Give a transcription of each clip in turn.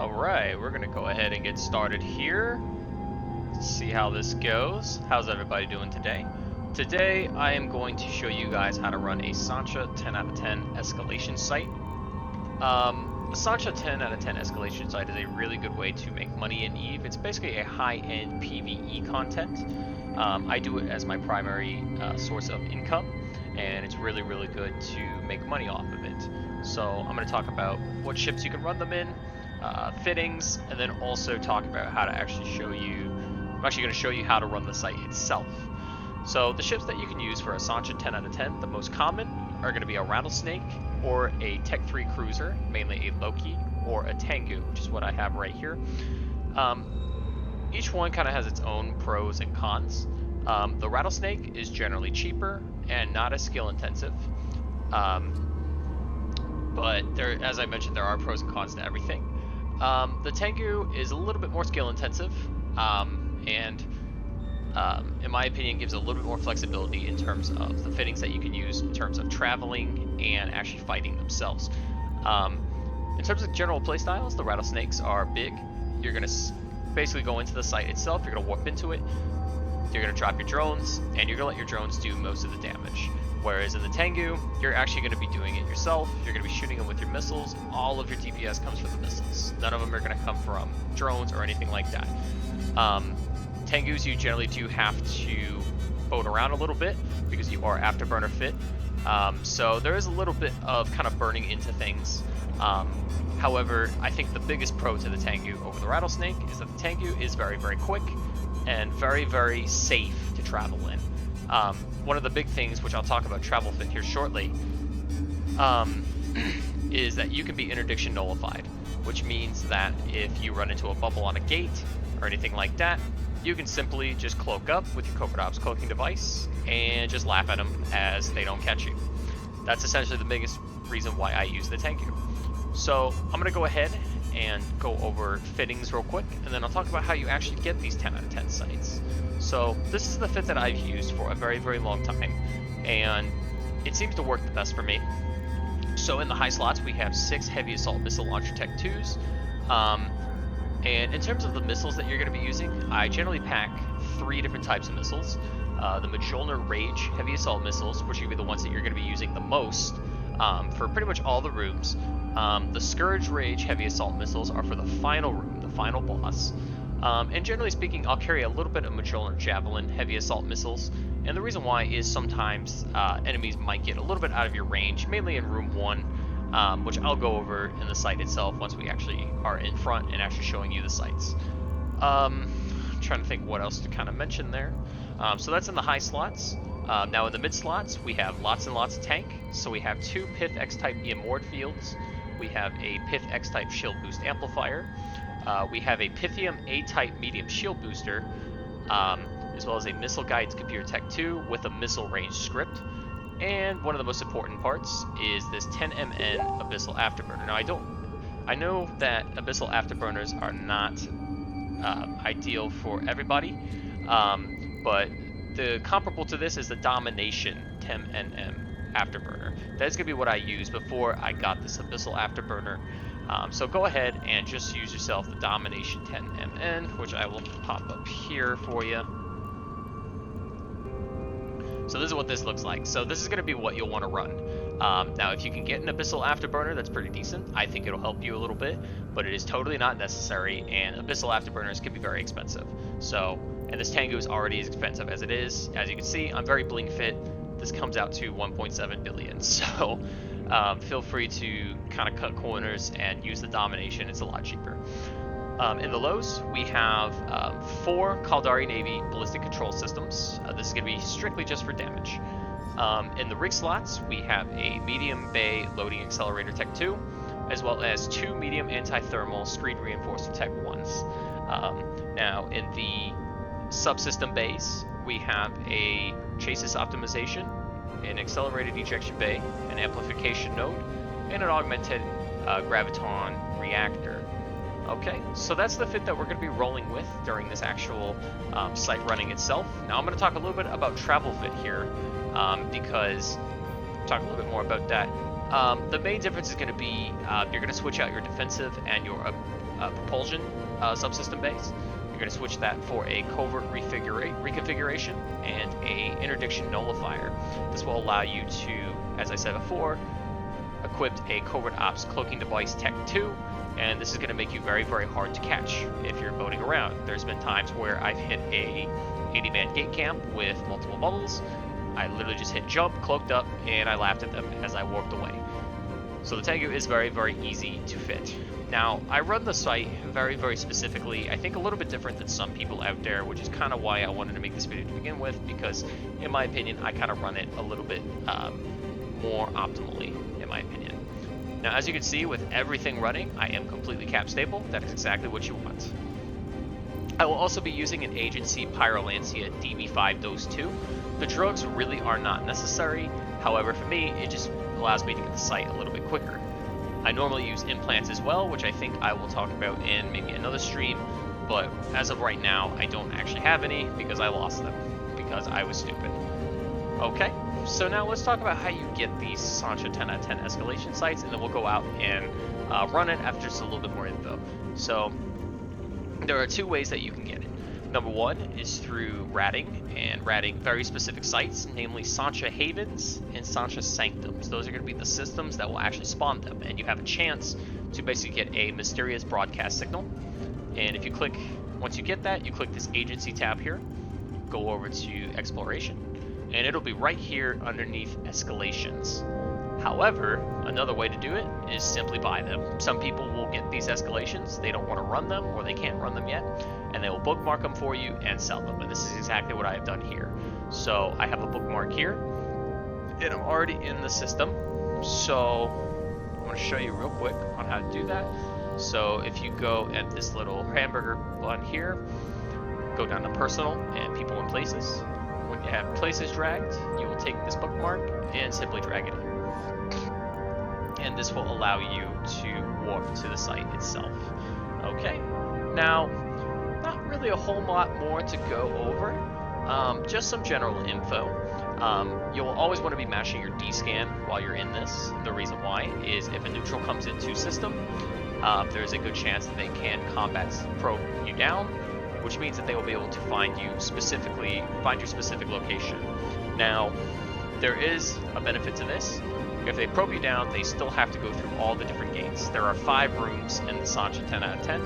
Alright, we're gonna go ahead and get started here. See how this goes. How's everybody doing today? Today I am going to show you guys how to run a Sancha 10 out of 10 escalation site. A Sancha 10 out of 10 escalation site is a really good way to make money in EVE. It's basically a high-end PvE content. I do it as my primary source of income, and it's really good to make money off of it. So I'm going to talk about what ships you can run them in, fittings, and then also talk about how to actually show you. I'm actually going to show you how to run the site itself. So the ships that you can use for a Sancha 10 out of 10, the most common are going to be a Rattlesnake or a Tech 3 cruiser, mainly a Loki, or a Tengu, which is what I have right here. Each one kind of has its own pros and cons. The Rattlesnake is generally cheaper and not as skill intensive. But there, as I mentioned, there are pros and cons to everything. The Tengu is a little bit more skill intensive, and in my opinion gives a little bit more flexibility in terms of the fittings that you can use in terms of traveling and actually fighting themselves. In terms of general playstyles, the Rattlesnakes are big. You're going to basically go into the site itself, you're going to warp into it, you're going to drop your drones, and you're going to let your drones do most of the damage. Whereas in the Tengu, you're actually going to be doing it yourself. You're going to be shooting them with your missiles. All of your DPS comes from the missiles. None of them are going to come from drones or anything like that. Tengus, you generally do have to boat around a little bit because you are afterburner fit. So there is a little bit of kind of burning into things. However, I think the biggest pro to the Tengu over the Rattlesnake is that the Tengu is very quick and very safe to travel in. One of the big things, which I'll talk about travel fit here shortly, is that you can be interdiction nullified, which means that if you run into a bubble on a gate or anything like that, you can simply just cloak up with your Covert Ops cloaking device and just laugh at them as they don't catch you. That's essentially the biggest reason why I use the Tengu. So I'm going to go ahead and go over fittings real quick, and then I'll talk about how you actually get these 10 out of 10 sites. So this is the fit that I've used for a very long time, and it seems to work the best for me. So in the high slots, we have 6 heavy assault missile launcher Tech 2s. And in terms of the missiles that you're going to be using, I generally pack 3 different types of missiles. The Mjolnir Rage heavy assault missiles, which will be the ones that you're going to be using the most for pretty much all the rooms. The Scourge Rage heavy assault missiles are for the final room, the final boss. And generally speaking, I'll carry a little bit of Mjolnir Javelin heavy assault missiles. And the reason why is sometimes enemies might get a little bit out of your range, mainly in room 1, which I'll go over in the site itself once we actually are in front and actually showing you the sites. Trying to think what else to kind of mention there. So that's in the high slots. Now in the mid slots, we have lots and lots of tank. So we have 2 Pith X-type EM fields. We have a Pith X-type shield boost amplifier. We have a Pythium A-type medium shield booster, as well as a missile guidance computer Tech 2 with a missile range script. And one of the most important parts is this 10MN Abyssal Afterburner. Now I know that Abyssal Afterburners are not ideal for everybody, but the comparable to this is the Domination 10NM Afterburner. That is going to be what I used before I got this Abyssal Afterburner. So go ahead and just use yourself the Domination 10MN, which I will pop up here for you. So this is what this looks like. So this is going to be what you'll want to run. Now if you can get an Abyssal Afterburner, that's pretty decent. I think it'll help you a little bit, but it is totally not necessary, and Abyssal Afterburners can be very expensive. So, and this Tengu is already as expensive as it is. As you can see, I'm very bling fit. This comes out to 1.7 billion. So feel free to kind of cut corners and use the Domination. It's a lot cheaper. In the lows, we have 4 Caldari Navy ballistic control systems. This is going to be strictly just for damage. In the rig slots, we have a medium bay loading accelerator Tech 2, as well as 2 medium anti-thermal screen reinforcer Tech 1s. Now in the subsystem bays, we have a chassis optimization, an accelerated ejection bay, an amplification node, and an augmented graviton reactor. Okay, so that's the fit that we're going to be rolling with during this actual site running itself. Now I'm going to talk a little bit about travel fit here, because talk a little bit more about that. The main difference is going to be you're going to switch out your defensive and your propulsion subsystem base. You're going to switch that for a covert reconfiguration and a interdiction nullifier. This will allow you to, as I said before, equip a covert ops cloaking device Tech 2, and this is going to make you very, very hard to catch if you're boating around. There's been times where I've hit a 80-man gate camp with multiple bubbles. I literally just hit jump, cloaked up, and I laughed at them as I warped away. So the Tengu is very, very easy to fit. Now, I run the site very, very specifically, I think a little bit different than some people out there, which is kind of why I wanted to make this video to begin with, because in my opinion, I kind of run it a little bit more optimally, in my opinion. Now, as you can see, with everything running, I am completely cap stable. That is exactly what you want. I will also be using an Agency Pyrolancia DB5 Dose 2. The drugs really are not necessary. However, for me, it just allows me to get the site a little bit quicker. I normally use implants as well, which I think I will talk about in maybe another stream, but as of right now, I don't actually have any because I lost them, because I was stupid. Okay, so now let's talk about how you get these Sancha 10 out of 10 escalation sites, and then we'll go out and run it after just a little bit more info. So, there are two ways that you can get it. Number one is through ratting, and ratting very specific sites, namely Sancha Havens and Sancha Sanctums. Those are going to be the systems that will actually spawn them, and you have a chance to basically get a mysterious broadcast signal. And if you click, once you get that, you click this agency tab here, go over to exploration, and it'll be right here underneath escalations. However, another way to do it is simply buy them. Some people will get these escalations, they don't want to run them, or they can't run them yet, and they will bookmark them for you and sell them. And this is exactly what I have done here. So I have a bookmark here, and I'm already in the system. So I'm going to show you real quick on how to do that. So if you go at this little hamburger bun here, go down to personal and people and places. When you have places dragged, you will take this bookmark and simply drag it in. And this will allow you to warp to the site itself. Okay, now, not really a whole lot more to go over, just some general info. You'll always want to be mashing your D-scan while you're in this. The reason why is if a neutral comes into system, there's a good chance that they can combat probe you down, which means that they will be able to find you specifically, find your specific location. Now, there is a benefit to this. If they probe you down, they still have to go through all the different gates. There are 5 rooms in the Sancha 10 out of 10,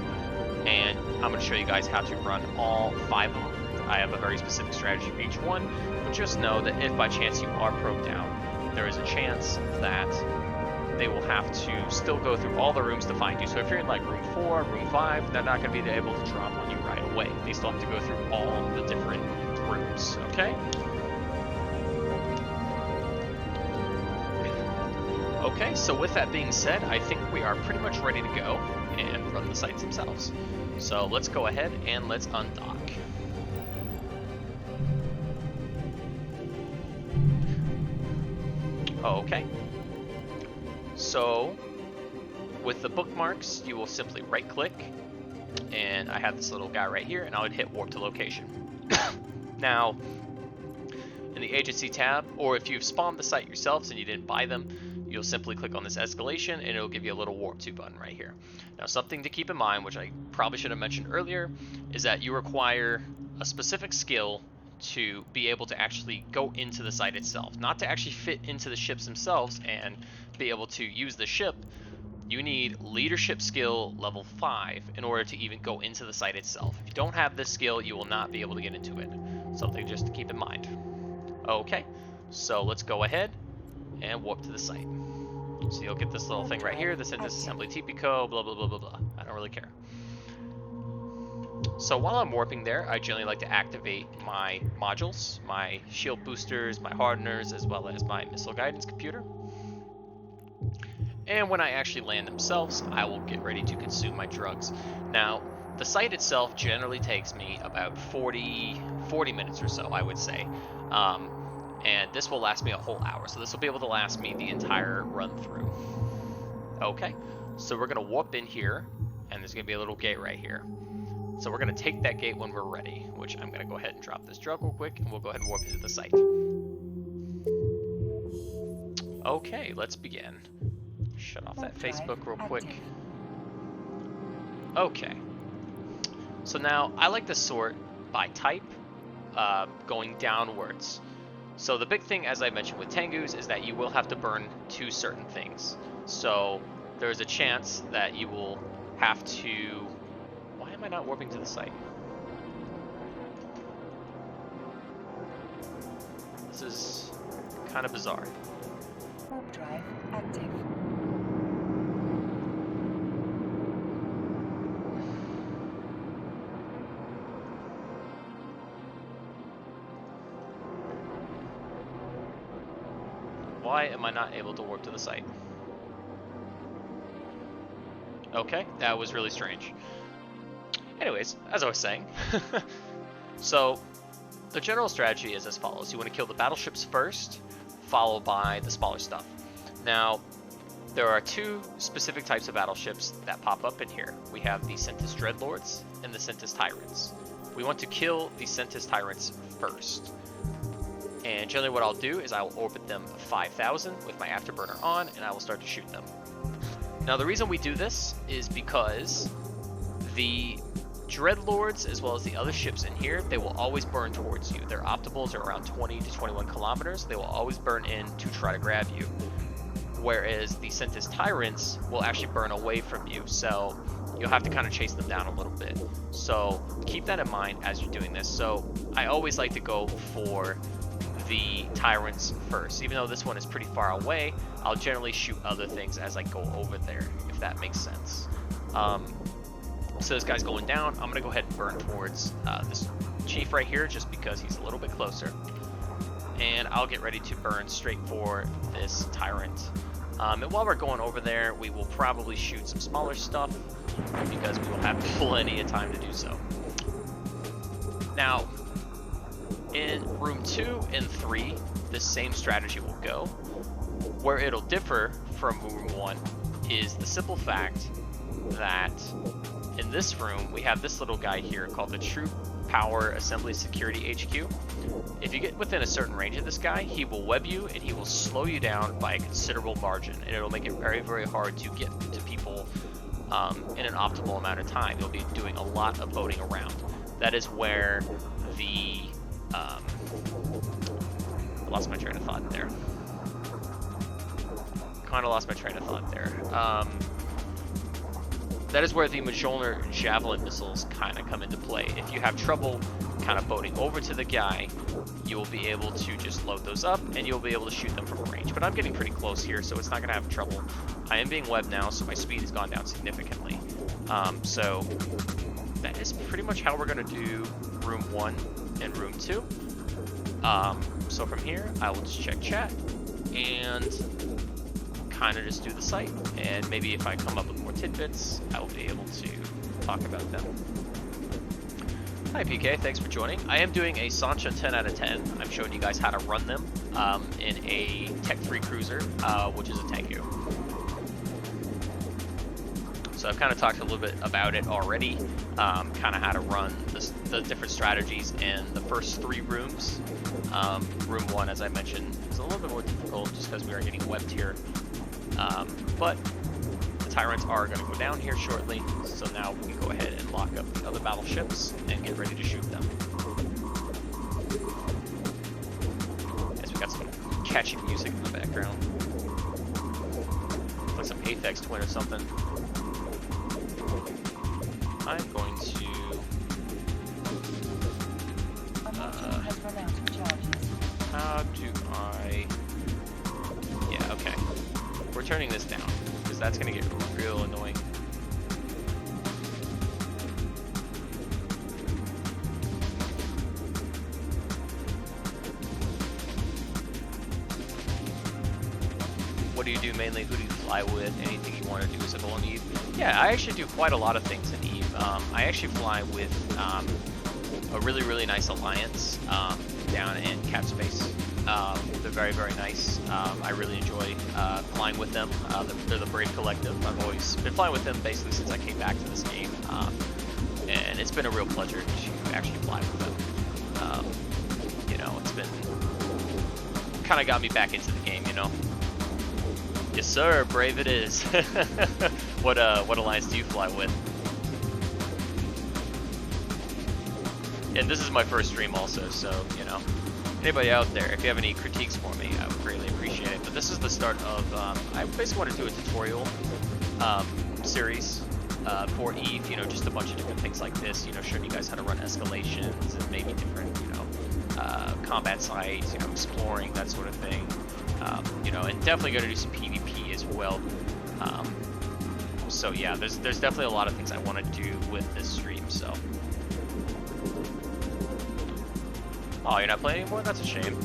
and I'm going to show you guys how to run all 5 of them. I have a very specific strategy for each one, but just know that if by chance you are probed down, there is a chance that they will have to still go through all the rooms to find you. So if you're in like room 4, room 5, they're not going to be able to drop on you right away. They still have to go through all the different rooms, okay? Okay, so with that being said, I think we are pretty much ready to go and run the sites themselves. So let's go ahead and let's undock. Okay. So with the bookmarks, you will simply right click, and I have this little guy right here, and I would hit warp to location. Now, in the agency tab, or if you've spawned the site yourselves and you didn't buy them, you'll simply click on this escalation and it'll give you a little warp to button right here. Now, something to keep in mind, which I probably should have mentioned earlier, is that you require a specific skill to be able to actually go into the site itself. Not to actually fit into the ships themselves and be able to use the ship. You need leadership skill level 5 in order to even go into the site itself. If you don't have this skill, you will not be able to get into it. Something just to keep in mind. Okay, so let's go ahead and warp to the site. So you'll get this little thing right here that says disassembly TPCO, blah, blah, blah, blah, blah. I don't really care. So while I'm warping there, I generally like to activate my modules, my shield boosters, my hardeners, as well as my missile guidance computer. And when I actually land themselves, I will get ready to consume my drugs. Now, the site itself generally takes me about 40 minutes or so, I would say. And this will last me a whole hour. So this will be able to last me the entire run through. Okay, so we're gonna warp in here, and there's gonna be a little gate right here. So we're gonna take that gate when we're ready, which I'm gonna go ahead and drop this drug real quick, and we'll go ahead and warp into the site. Okay, let's begin. Shut off that Facebook real quick. Okay. So now I like to sort by type, going downwards. So the big thing, as I mentioned with Tengus, is that you will have to burn 2 certain things. So there's a chance that you will have to... Why am I not warping to the site? This is kind of bizarre. Warp drive active. Why am I not able to warp to the site? Okay, that was really strange. Anyways, as I was saying, so the general strategy is as follows. You want to kill the battleships first, followed by the smaller stuff. Now, there are 2 specific types of battleships that pop up in here. We have the Sentis Dreadlords and the Sentis Tyrants. We want to kill the Sentis Tyrants first. And generally what I'll do is I will orbit them 5,000 with my afterburner on, and I will start to shoot them. Now the reason we do this is because the Dreadlords, as well as the other ships in here, they will always burn towards you. Their optimals are around 20 to 21 kilometers. They will always burn in to try to grab you. Whereas the Sentis Tyrants will actually burn away from you, so you'll have to kind of chase them down a little bit. So keep that in mind as you're doing this. So I always like to go for the Tyrants first. Even though this one is pretty far away, I'll generally shoot other things as I go over there, if that makes sense. So this guy's going down. I'm gonna go ahead and burn towards this chief right here, just because he's a little bit closer. And I'll get ready to burn straight for this Tyrant. And while we're going over there, we will probably shoot some smaller stuff, because we will have plenty of time to do so. Now, in room 2 and 3, this same strategy will go. Where it'll differ from room 1 is the simple fact that in this room, we have this little guy here called the Troop Power Assembly Security HQ. If you get within a certain range of this guy, he will web you and he will slow you down by a considerable margin, and it'll make it very, very hard to get to people in an optimal amount of time. You'll be doing a lot of boating around. That is where the... I lost my train of thought there. Kind of lost my train of thought there. That is where the Mjolnir Javelin missiles kind of come into play. If you have trouble kind of boating over to the guy, you will be able to just load those up and you'll be able to shoot them from a range. But I'm getting pretty close here, so it's not going to have trouble. I am being webbed now, so my speed has gone down significantly. So that is pretty much how we're going to do room 1 and room 2. So from here, I will just check chat and kind of just do the site, and maybe if I come up with more tidbits, I will be able to talk about them. Hi PK, thanks for joining. I am doing a Sancha 10 out of 10. I'm showing you guys how to run them in a tech-free cruiser, which is a Tengu. So I've kind of talked a little bit about it already, kind of how to run the different strategies in the first 3 rooms. Room 1, as I mentioned, is a little bit more difficult just because we are getting webbed here. But the Tyrants are going to go down here shortly, so now we can go ahead and lock up the other battleships and get ready to shoot them. As we got some catchy music in the background. It's like some Aphex Twin or something. I'm going to... how do I... Yeah, okay. We're turning this down, because that's going to get real annoying. What do you do mainly? Who do you fly with? Anything you want to do as a goal in Eve? Yeah, I actually do quite a lot of things in Eve. I actually fly with a really, really nice alliance down in Cap Space. They're very, very nice. I really enjoy flying with them. They're the Brave Collective. I've always been flying with them basically since I came back to this game. And it's been a real pleasure to actually fly with them. You know, it's been... kind of got me back into the game, you know? Yes, sir. Brave it is. What alliance do you fly with? And this is my first stream also, so you know, anybody out there, if you have any critiques for me, I would greatly appreciate it. But this is the start of I basically want to do a tutorial series for Eve. You know, just a bunch of different things like this. You know, showing you guys how to run escalations and maybe different, you know, combat sites. You know, exploring that sort of thing. You know, and definitely going to do some PvP as well. So yeah, there's definitely a lot of things I want to do with this stream. So. Oh, you're not playing anymore? That's a shame.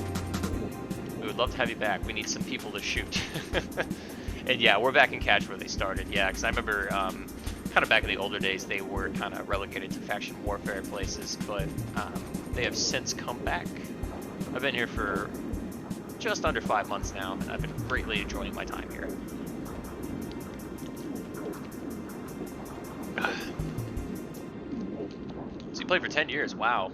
We would love to have you back. We need some people to shoot. And yeah, we're back in Catch where they started. Yeah, because I remember kind of back in the older days, they were kind of relegated to faction warfare places, but they have since come back. I've been here for just under 5 months now, and I've been greatly enjoying my time here. So you played for 10 years, wow.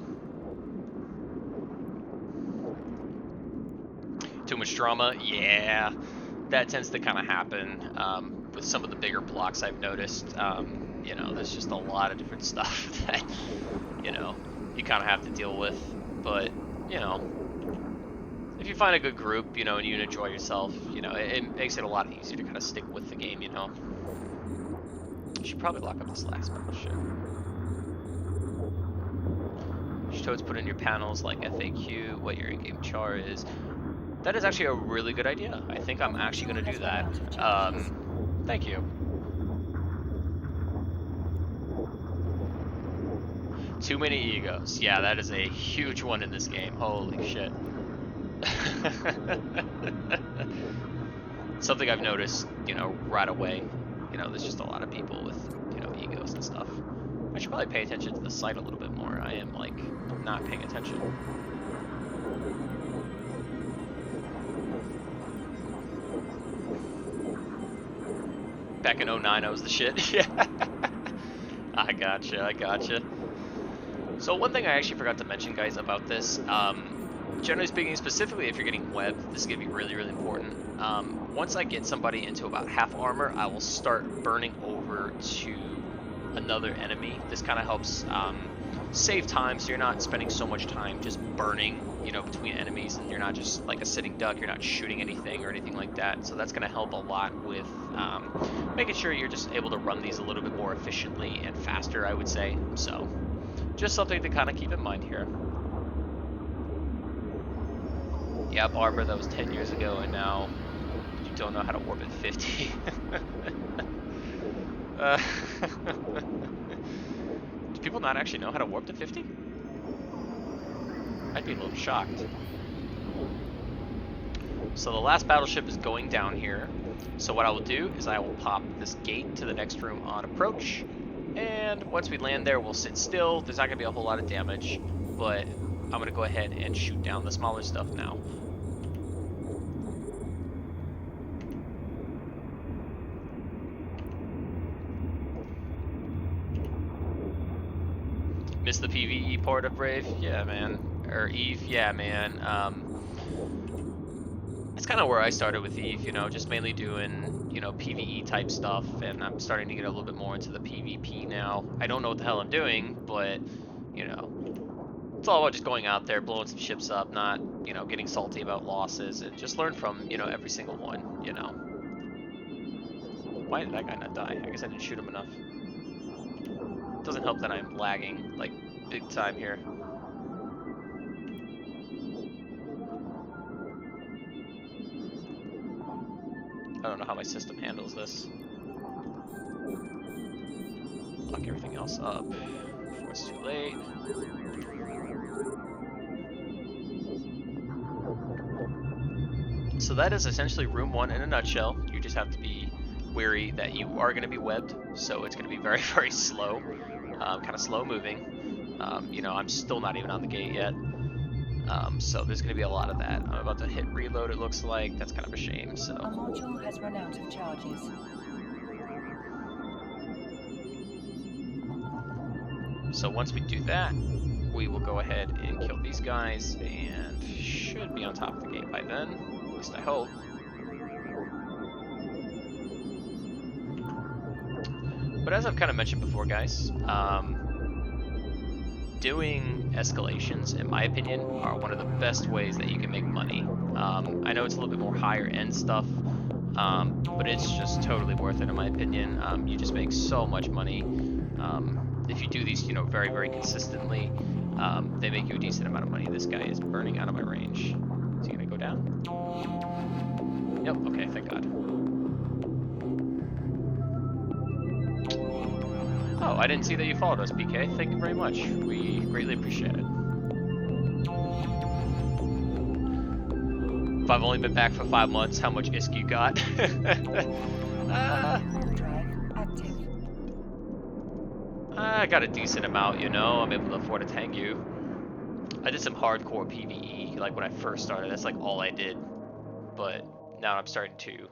Too much drama? Yeah, that tends to kind of happen with some of the bigger blocks I've noticed. You know, there's just a lot of different stuff that, you know, you kind of have to deal with. But, you know, if you find a good group, you know, and you enjoy yourself, you know, it makes it a lot easier to kind of stick with the game, you know. I should probably lock up this last battleship. You should always put in your panels like FAQ, what your in-game char is. That is actually a really good idea. I think I'm actually going to do that. Thank you. Too many egos. Yeah, that is a huge one in this game. Holy shit. Something I've noticed, you know, right away. You know, there's just a lot of people with, you know, egos and stuff. I should probably pay attention to the site a little bit more. I am, like, not paying attention. Back in 09, I was the shit. Yeah. I gotcha. So one thing I actually forgot to mention, guys, about this, generally speaking, specifically if you're getting webbed, this is going to be really, really important. Once I get somebody into about half armor, I will start burning over to another enemy. This kind of helps save time, so you're not spending so much time just burning, you know, between enemies, and you're not just like a sitting duck, you're not shooting anything or anything like that. So that's going to help a lot with making sure you're just able to run these a little bit more efficiently and faster, I would say. So just something to kind of keep in mind here. Yep, Arbor, that was 10 years ago, and now you don't know how to warp at 50. Do people not actually know how to warp to 50? I'd be a little shocked. So the last battleship is going down here. So what I will do is I will pop this gate to the next room on approach. And once we land there, we'll sit still. There's not going to be a whole lot of damage, but I'm going to go ahead and shoot down the smaller stuff now. Miss the PvE part of Brave? Yeah, man. Or Eve? Yeah, man. That's kind of where I started with Eve, you know, just mainly doing, you know, PvE type stuff, and I'm starting to get a little bit more into the PvP now. I don't know what the hell I'm doing, but, you know, it's all about just going out there, blowing some ships up, not, you know, getting salty about losses, and just learn from, you know, every single one, you know. Why did that guy not die? I guess I didn't shoot him enough. Doesn't help that I'm lagging, like, big time here. I don't know how my system handles this. Lock everything else up before it's too late. So that is essentially room 1 in a nutshell. You just have to be wary that you are going to be webbed, so it's going to be very, very slow, kind of slow moving. You know, I'm still not even on the gate yet. So there's going to be a lot of that. I'm about to hit reload, it looks like. That's kind of a shame, so. A module has run out of charges. So once we do that, we will go ahead and kill these guys, and should be on top of the gate by then. At least I hope. But as I've kind of mentioned before, guys, doing escalations, in my opinion, are one of the best ways that you can make money. I know it's a little bit more higher end stuff, but it's just totally worth it in my opinion. You just make so much money. If you do these, you know, very, very consistently, they make you a decent amount of money. This guy is burning out of my range. Is he gonna go down? Yep, okay, thank God. Oh, I didn't see that you followed us, BK. Thank you very much. We greatly appreciate it. If I've only been back for 5 months, how much ISK you got? Drive active. I got a decent amount, you know. I'm able to afford a Tengu. I did some hardcore PvE, like when I first started. That's like all I did. But now I'm starting to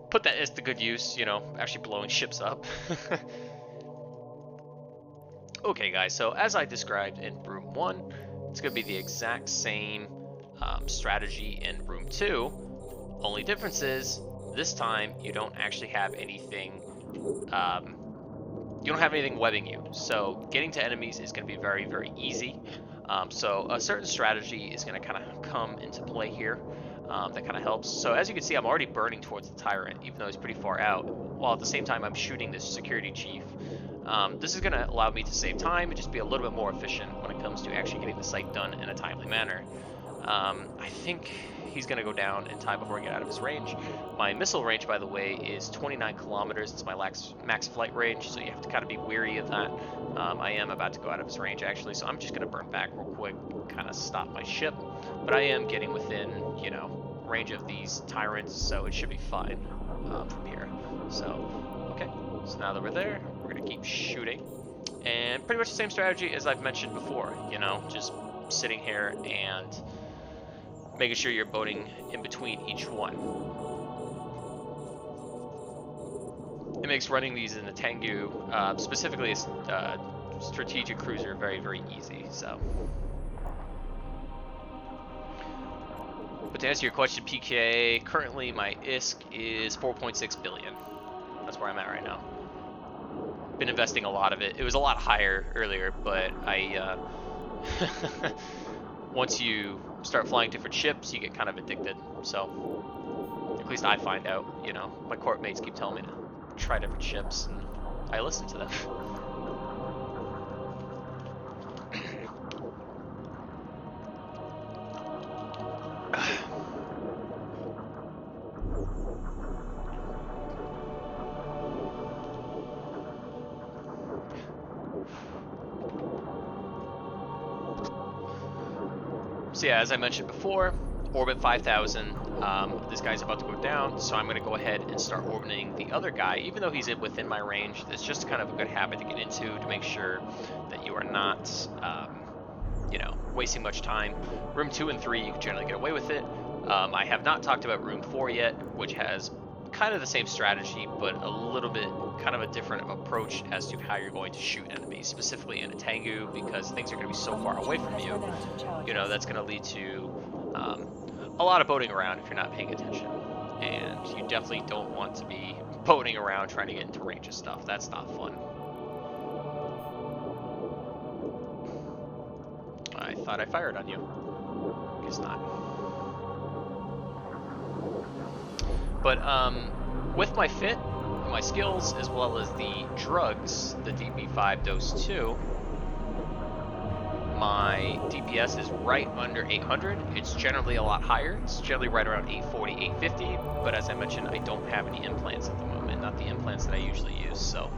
put that ISK to good use, you know, actually blowing ships up. Okay, guys, so as I described in Room 1, it's going to be the exact same strategy in Room 2. Only difference is, this time, you don't actually have anything, webbing you. So getting to enemies is going to be very, very easy. So a certain strategy is going to kind of come into play here. That kind of helps. So as you can see, I'm already burning towards the Tyrant, even though he's pretty far out, while at the same time I'm shooting this security chief. This is going to allow me to save time and just be a little bit more efficient when it comes to actually getting the site done in a timely manner. I think he's going to go down in time before I get out of his range. My missile range, by the way, is 29 kilometers. It's my max flight range, so you have to kind of be wary of that. I am about to go out of his range, actually, so I'm just going to burn back real quick, kind of stop my ship. But I am getting within, you know, range of these Tyrants, so it should be fine from here. So, okay, so now that we're there, we're going to keep shooting. And pretty much the same strategy as I've mentioned before, you know, just sitting here and making sure you're boating in between each one. It makes running these in the Tengu, specifically a strategic cruiser, very, very easy. So, but to answer your question, PK, currently my ISK is 4.6 billion. That's where I'm at right now. Been investing a lot of it. It was a lot higher earlier, but I once you start flying different ships, you get kind of addicted. So at least I find out, you know, my corp mates keep telling me to try different ships, and I listen to them. So yeah, as I mentioned before, orbit 5,000. This guy's about to go down, so I'm going to go ahead and start orbiting the other guy, even though he's within my range. It's just kind of a good habit to get into to make sure that you are not, you know, wasting much time. Room 2 and 3, you can generally get away with it. I have not talked about Room 4 yet, which has kind of the same strategy, but a little bit kind of a different approach as to how you're going to shoot enemies, specifically in a Tengu, because things are going to be so far away from you. You know, that's going to lead to a lot of boating around if you're not paying attention. And you definitely don't want to be boating around trying to get into range of stuff. That's not fun. I thought I fired on you. Guess not. But with my fit, my skills, as well as the drugs, the DP5 dose 2, my DPS is right under 800. It's generally a lot higher. It's generally right around 840, 850. But as I mentioned, I don't have any implants at the moment, not the implants that I usually use. So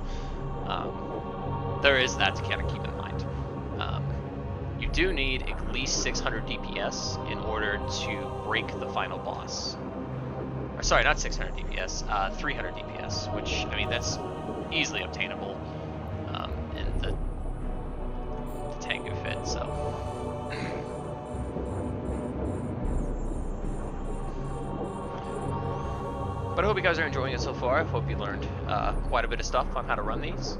there is that to kind of keep in mind. You do need at least 600 DPS in order to break the final boss. Or, sorry, not 600 DPS, 300 DPS, which, I mean, that's easily obtainable in the Tengu fit, so. But I hope you guys are enjoying it so far. I hope you learned quite a bit of stuff on how to run these.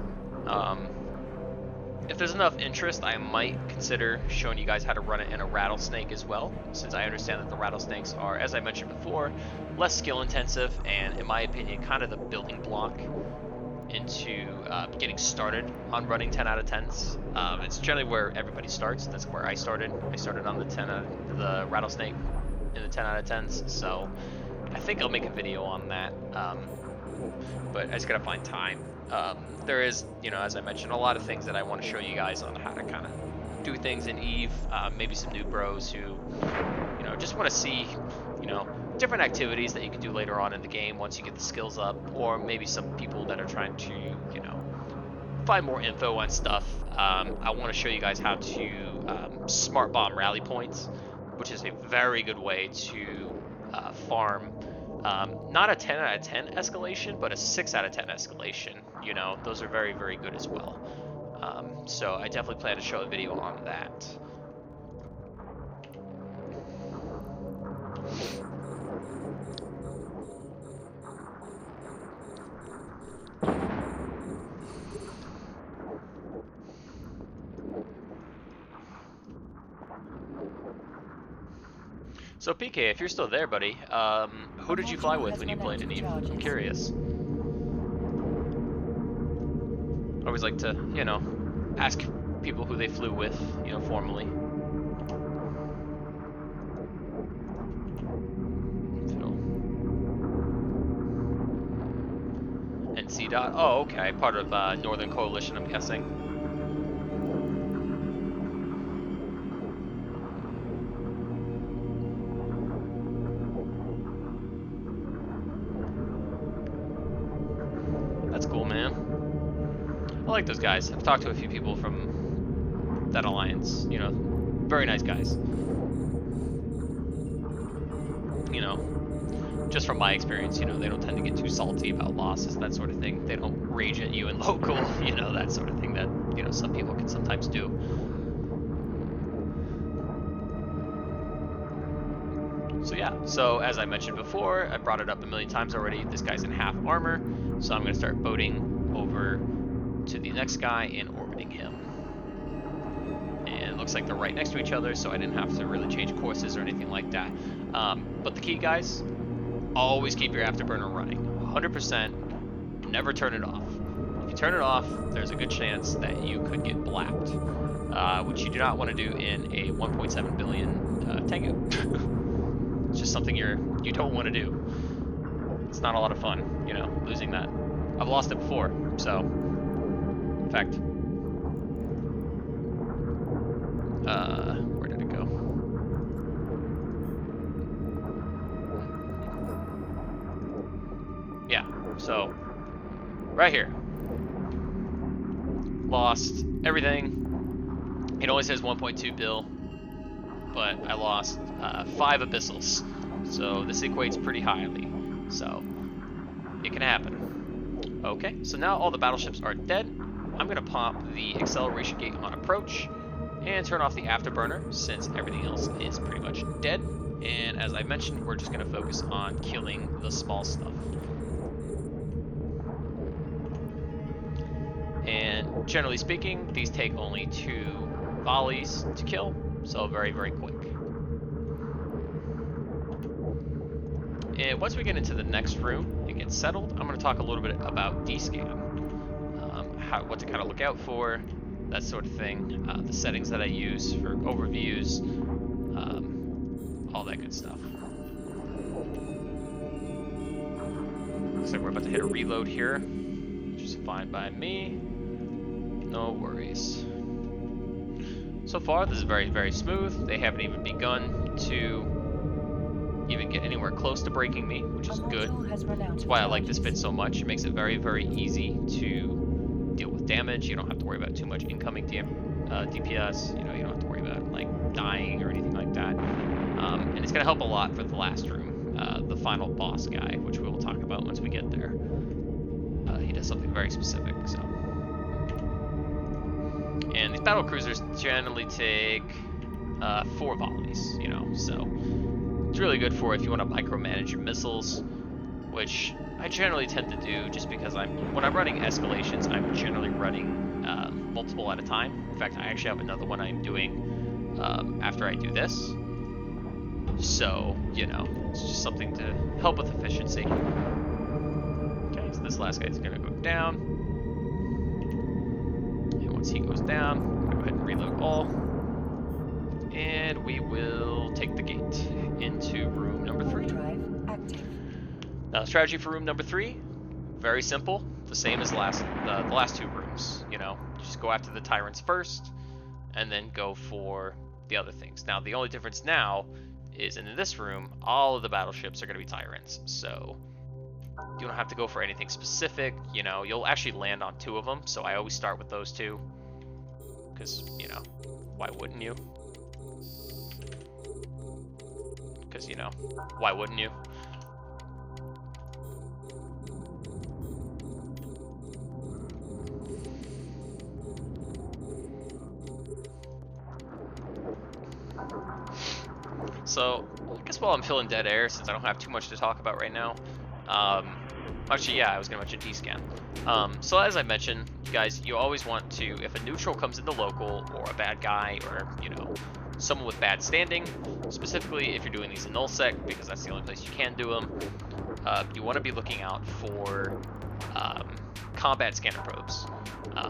If there's enough interest, I might consider showing you guys how to run it in a rattlesnake as well, since I understand that the rattlesnakes are, as I mentioned before, less skill intensive, and in my opinion, kind of the building block into getting started on running 10 out of 10s. It's generally where everybody starts. That's where I started. I started on the rattlesnake in the 10 out of 10s. So I think I'll make a video on that. But I just gotta find time. There is, as I mentioned, a lot of things that I want to show you guys on how to kind of do things in EVE. Maybe some new bros who, just want to see, different activities that you can do later on in the game once you get the skills up, or maybe some people that are trying to, find more info on stuff. I want to show you guys how to smart bomb rally points, which is a very good way to farm not a 10 out of 10 escalation, but a 6 out of 10 escalation. Those are very, very good as well. So I definitely plan to show a video on that. So PK, if you're still there, buddy, who did you fly with when you played in EVE? I'm curious. I always like to, ask people who they flew with, formally. NC dot. Oh, okay. Part of Northern Coalition, I'm guessing. That's cool, man. I like those guys. I've talked to a few people from that alliance. Very nice guys. Just from my experience, they don't tend to get too salty about losses, that sort of thing. They don't rage at you in local, that sort of thing that, some people can sometimes do. So yeah, so as I mentioned before, I brought it up a million times already, this guy's in half armor, so I'm going to start boating over to the next guy and orbiting him. And it looks like they're right next to each other, so I didn't have to really change courses or anything like that. But the key, guys, always keep your afterburner running. 100%, never turn it off. If you turn it off, there's a good chance that you could get blapped, which you do not want to do in a 1.7 billion Tengu. It's just something you don't want to do. It's not a lot of fun, losing that. I've lost it before, so, in fact, where did it go? Yeah, so, right here. Lost everything. It only says 1.2 bill, but I lost 5 abyssals. So this equates pretty highly. So it can happen. Okay, so now all the battleships are dead. I'm gonna pop the acceleration gate on approach and turn off the afterburner since everything else is pretty much dead. And as I mentioned, we're just gonna focus on killing the small stuff. And generally speaking, these take only 2 volleys to kill, so very, very quick. And once we get into the next room and get settled, I'm going to talk a little bit about D-Scan, what to kind of look out for, that sort of thing, the settings that I use for overviews, all that good stuff. Looks like we're about to hit a reload here, which is fine by me. No worries. So far, this is very, very smooth. They haven't even begun to even get anywhere close to breaking me, which is good. That's why I like this bit so much. It makes it very, very easy to deal with damage. You don't have to worry about too much incoming DPS. You don't have to worry about like dying or anything like that. And it's gonna help a lot for the last room, the final boss guy, which we will talk about once we get there. He does something very specific. So. And these battle cruisers generally take 4 volleys, so it's really good for if you want to micromanage your missiles, which I generally tend to do just because when I'm running escalations, I'm generally running multiple at a time. In fact, I actually have another one I'm doing after I do this. So, it's just something to help with efficiency. Okay, so this last guy's gonna go down. once he goes down, go ahead and reload all. And we will take the gate into room number 3. Drive active. Now, strategy for room number 3, very simple. The same as the last 2 rooms. You know, just go after the tyrants first, and then go for the other things. Now, the only difference now is in this room, all of the battleships are going to be tyrants. So you don't have to go for anything specific. You know, you'll actually land on 2 of them. So I always start with those 2, because, you know, why wouldn't you? Because, you know, why wouldn't you? So, I guess while I'm filling dead air, since I don't have too much to talk about right now, actually, yeah, I was going to mention D-scan. So as I mentioned, you guys, you always want to, if a neutral comes into local, or a bad guy, or, you know, someone with bad standing, specifically if you're doing these in nullsec, because that's the only place you can do them, you want to be looking out for combat scanner probes.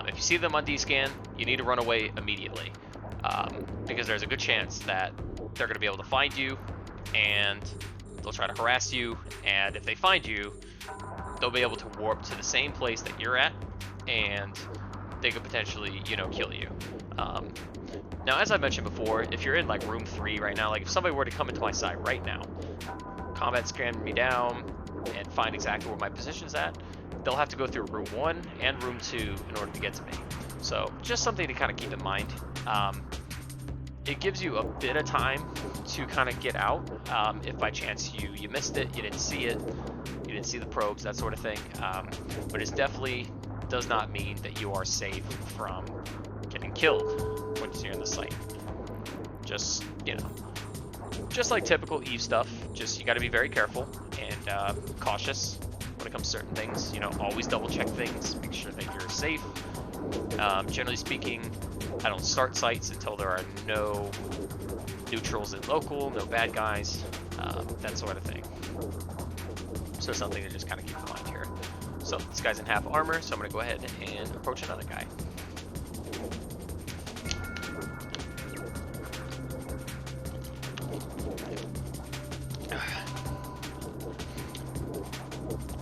If you see them on D-scan, you need to run away immediately, because there's a good chance that they're going to be able to find you, and they'll try to harass you, and if they find you, they'll be able to warp to the same place that you're at, and they could potentially, you know, kill you. Now, as I mentioned before, if you're in like room 3 right now, like if somebody were to come into my side right now, combat scan me down, and find exactly where my position's at, they'll have to go through room 1 and room 2 in order to get to me. So just something to kind of keep in mind. It gives you a bit of time to kind of get out. If by chance you missed it, you didn't see it, you didn't see the probes, that sort of thing. But it definitely does not mean that you are safe from getting killed once you're in the site. Just, you know, just like typical EVE stuff, just you got to be very careful and cautious when it comes to certain things. You know, always double check things, make sure that you're safe. Generally speaking, I don't start sites until there are no neutrals in local, no bad guys, that sort of thing. So something to just kind of keep in mind here. So this guy's in half armor, so I'm going to go ahead and approach another guy.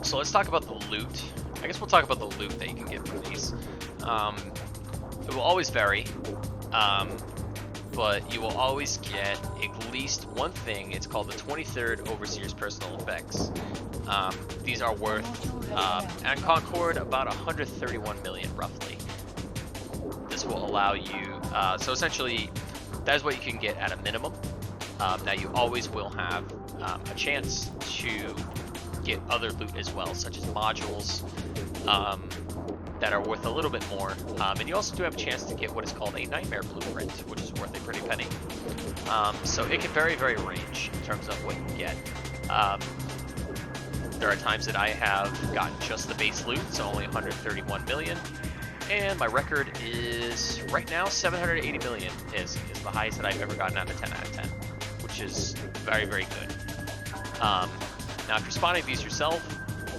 So let's talk about the loot. I guess we'll talk about the loot that you can get from these. It will always vary, but you will always get at least one thing. It's called the 23rd Overseer's Personal Effects. These are worth, at Concord, about 131 million, roughly. This will allow you, so essentially, that is what you can get at a minimum. Now you always will have a chance to get other loot as well, such as modules, that are worth a little bit more, and you also do have a chance to get what is called a Nightmare Blueprint, which is worth a pretty penny. So it can very range in terms of what you get. There are times that I have gotten just the base loot, so only 131 million, and my record is right now 780 million is the highest that I've ever gotten out of 10 out of 10, which is very good. Now if you're spawning these yourself,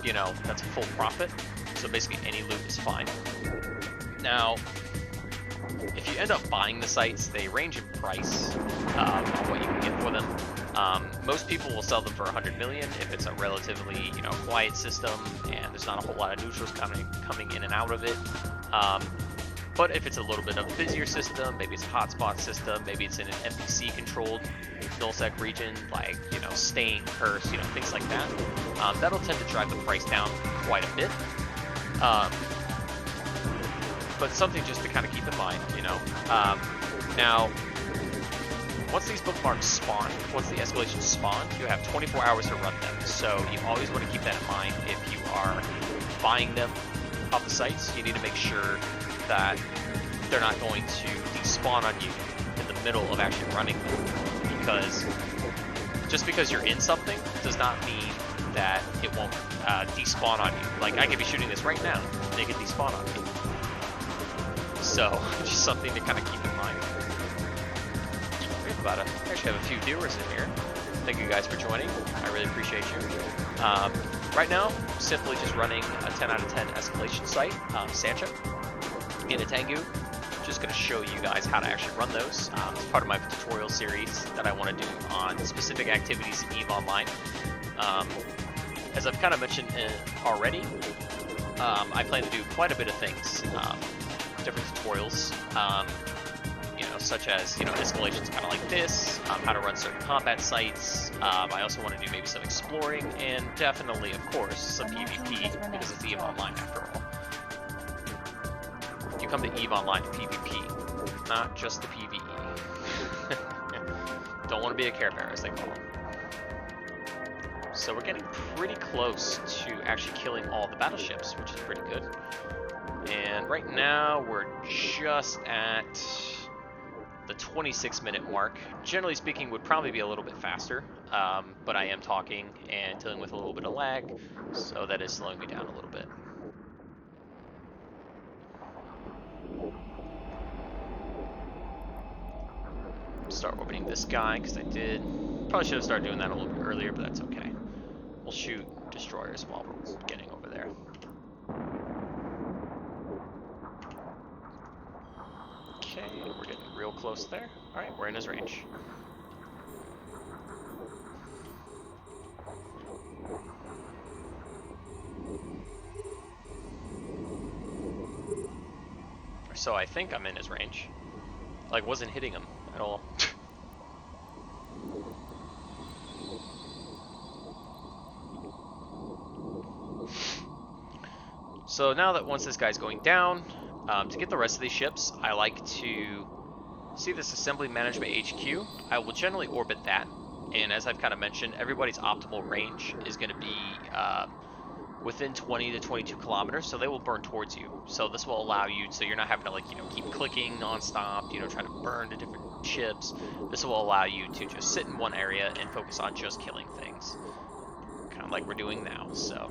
you know, that's a full profit. So basically any loot is fine. Now, if you end up buying the sites, they range in price on what you can get for them. Most people will sell them for 100 million if it's a relatively, you know, quiet system and there's not a whole lot of neutrals coming in and out of it. But if it's a little bit of a busier system, maybe it's a hotspot system, maybe it's in an NPC controlled nullsec region, like, you know, Stain, Curse, you know, things like that, that'll tend to drive the price down quite a bit. But something just to kind of keep in mind, you know. Now, once these bookmarks spawn, once the escalations spawn, you have 24 hours to run them. So you always want to keep that in mind if you are buying them off the sites. You need to make sure that they're not going to despawn on you in the middle of actually running them. Because just because you're in something does not mean that it won't despawn on you. Like, I could be shooting this right now, and they could despawn on me. So, just something to kind of keep in mind. We actually have a few viewers in here. Thank you guys for joining. I really appreciate you. Right now, simply just running a 10 out of 10 escalation site, Sancha, in a Tengu. just going to show you guys how to actually run those. It's part of my tutorial series that I want to do on specific activities in EVE Online. As I've kind of mentioned already, I plan to do quite a bit of things, different tutorials, you know, such as, you know, escalations kind of like this, how to run certain combat sites. I also want to do maybe some exploring, and definitely, of course, some PvP, because it's EVE Online after all. You come to EVE Online to PvP, not just the PvE. Don't want to be a Care Bear, as they call them. So we're getting pretty close to actually killing all the battleships, which is pretty good. And right now we're just at the 26-minute mark. Generally speaking, would probably be a little bit faster, but I am talking and dealing with a little bit of lag, so that is slowing me down a little bit. Start orbiting this guy, because I did. Probably should have started doing that a little bit earlier, but that's okay. We'll shoot destroyers while we're getting over there. Okay, we're getting real close there. Alright, we're in his range. So I think I'm in his range. Like, wasn't hitting him at all. So now that once this guy's going down, to get the rest of these ships, I like to see this assembly management HQ. I will generally orbit that, and as I've kind of mentioned, everybody's optimal range is going to be within 20 to 22 kilometers, so they will burn towards you. So this will allow you, so you're not having to, like, you know, keep clicking nonstop, you know, trying to burn to different ships. This will allow you to just sit in one area and focus on just killing things, kind of like we're doing now. So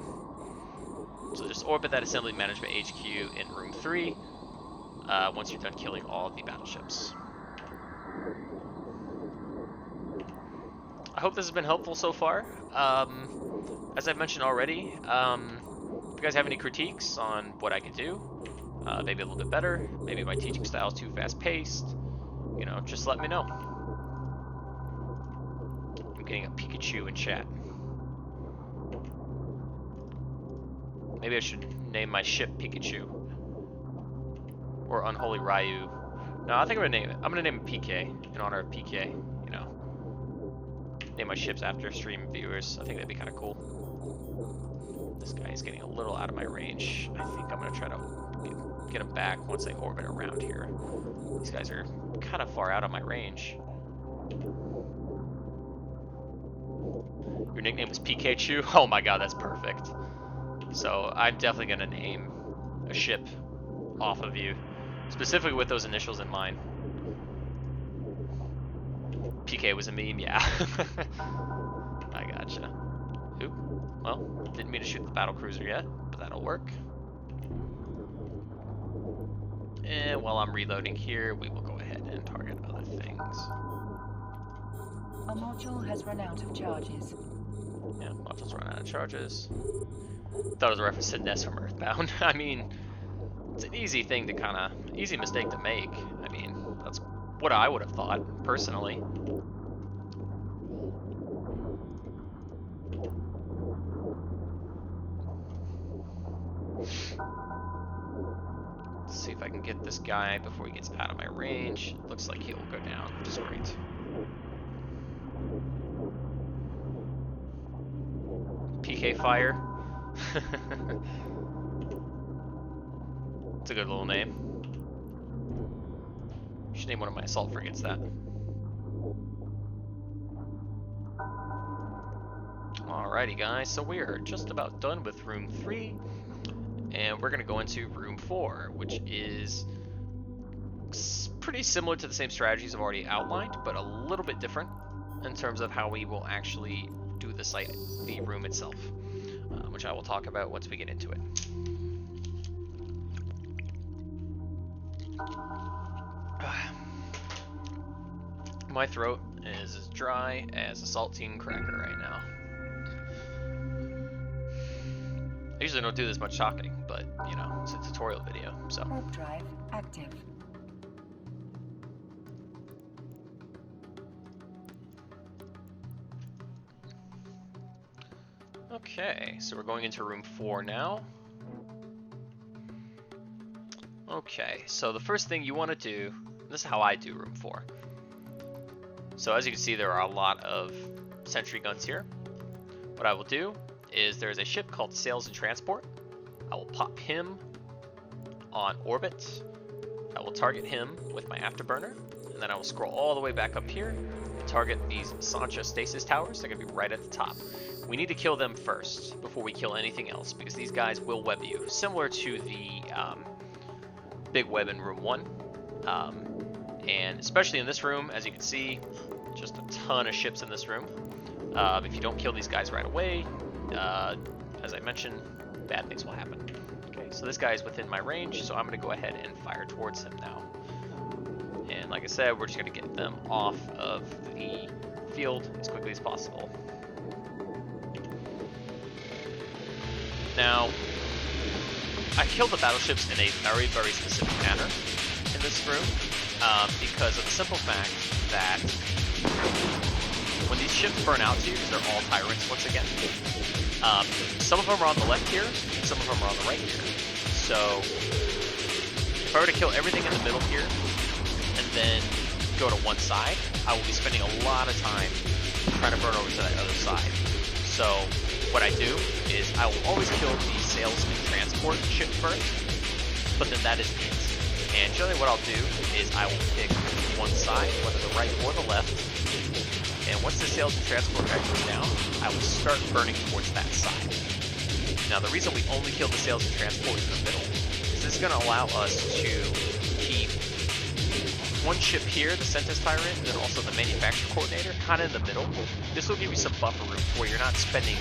just orbit that assembly management HQ in room 3 once you're done killing all of the battleships. I hope this has been helpful so far. As I've mentioned already, if you guys have any critiques on what I could do, maybe a little bit better, maybe my teaching style is too fast-paced, you know, just let me know. I'm getting a Pikachu in chat. Maybe I should name my ship Pikachu. Or Unholy Ryu. No, I think I'm gonna name it PK in honor of PK, you know. Name my ships after stream viewers. I think that'd be kind of cool. This guy is getting a little out of my range. I think I'm gonna try to get him back once I orbit around here. These guys are kind of far out of my range. Your nickname is Pikachu? Oh my god, that's perfect. So I'm definitely gonna name a ship off of you, specifically with those initials in mind. PK was a meme, yeah. I gotcha. Oop. Well, didn't mean to shoot the battle cruiser yet, but that'll work. And while I'm reloading here, we will go ahead and target other things. A module has run out of charges. Yeah, module's run out of charges. Thought it was a reference to Ness from Earthbound. I mean, it's an easy thing to easy mistake to make. I mean, that's what I would have thought, personally. Let's see if I can get this guy before he gets out of my range. Looks like he'll go down, which is great. PK Fire. It's a good little name. Should name one of my assault frigates that. Alrighty guys, so we are just about done with room 3, and we're gonna go into room 4, which is pretty similar to the same strategies I've already outlined, but a little bit different in terms of how we will actually do the site, the room itself, which I will talk about once we get into it. My throat is as dry as a saltine cracker right now. I usually don't do this much talking, but you know, it's a tutorial video, so. Warp drive active. Okay, so we're going into room 4 now. Okay, so the first thing you want to do, this is how I do room 4. So as you can see, there are a lot of sentry guns here. What I will do is there's a ship called Sales and Transport. I will pop him on orbit. I will target him with my afterburner, and then I will scroll all the way back up here and target these Sancha stasis towers. They're going to be right at the top. We need to kill them first before we kill anything else, because these guys will web you, similar to the big web in room 1. And especially in this room, as you can see, just a ton of ships in this room. If you don't kill these guys right away, as I mentioned, bad things will happen. Okay, so this guy is within my range, so I'm going to go ahead and fire towards him now. And like I said, we're just going to get them off of the field as quickly as possible. Now, I killed the battleships in a very, very specific manner in this room, because of the simple fact that when these ships burn out to you, because they're all tyrants once again, some of them are on the left here, and some of them are on the right here. So if I were to kill everything in the middle here, and then go to one side, I will be spending a lot of time trying to burn over to that other side. So what I do is I will always kill the Sales and Transport ship first, but then that is it. And generally what I'll do is I will pick one side, whether the right or the left, and once the Sales and Transport guy goes down, I will start burning towards that side. Now the reason we only kill the Sales and Transport in the middle is this is going to allow us to keep one ship here, the Sentis Tyrant, and then also the Manufacturer Coordinator, kind of in the middle. This will give you some buffer room where you're not spending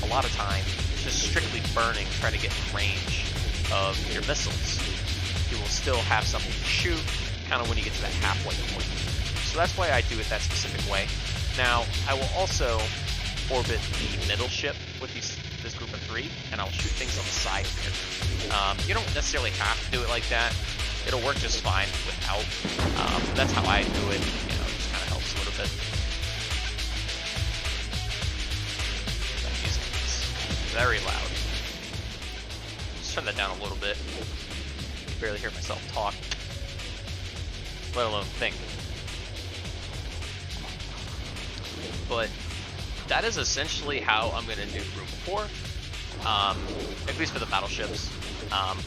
a lot of time just strictly burning, trying to get in range of your missiles. You will still have something to shoot, kind of when you get to that halfway point. So that's why I do it that specific way. Now, I will also orbit the middle ship with this group of 3, and I'll shoot things on the side here. You don't necessarily have to do it like that. It'll work just fine without. That's how I do it. You know, it just kind of helps a little bit. That music is very loud. Just turn that down a little bit. I can barely hear myself talk, let alone think. But that is essentially how I'm going to do room 4, at least for the battleships.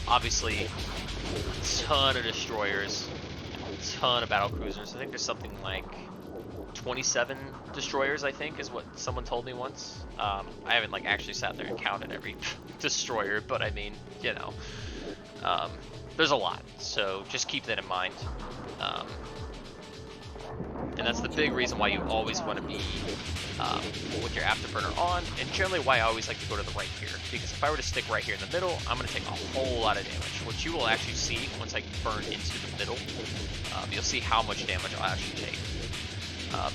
Obviously, a ton of destroyers, a ton of battle cruisers. I think there's something like 27 destroyers, I think, is what someone told me once. I haven't like actually sat there and counted every destroyer, but I mean, you know, there's a lot. So just keep that in mind. And that's the big reason why you always want to be with your afterburner on, and generally why I always like to go to the right here, because if I were to stick right here in the middle, I'm going to take a whole lot of damage, which you will actually see once I burn into the middle. You'll see how much damage I'll actually take.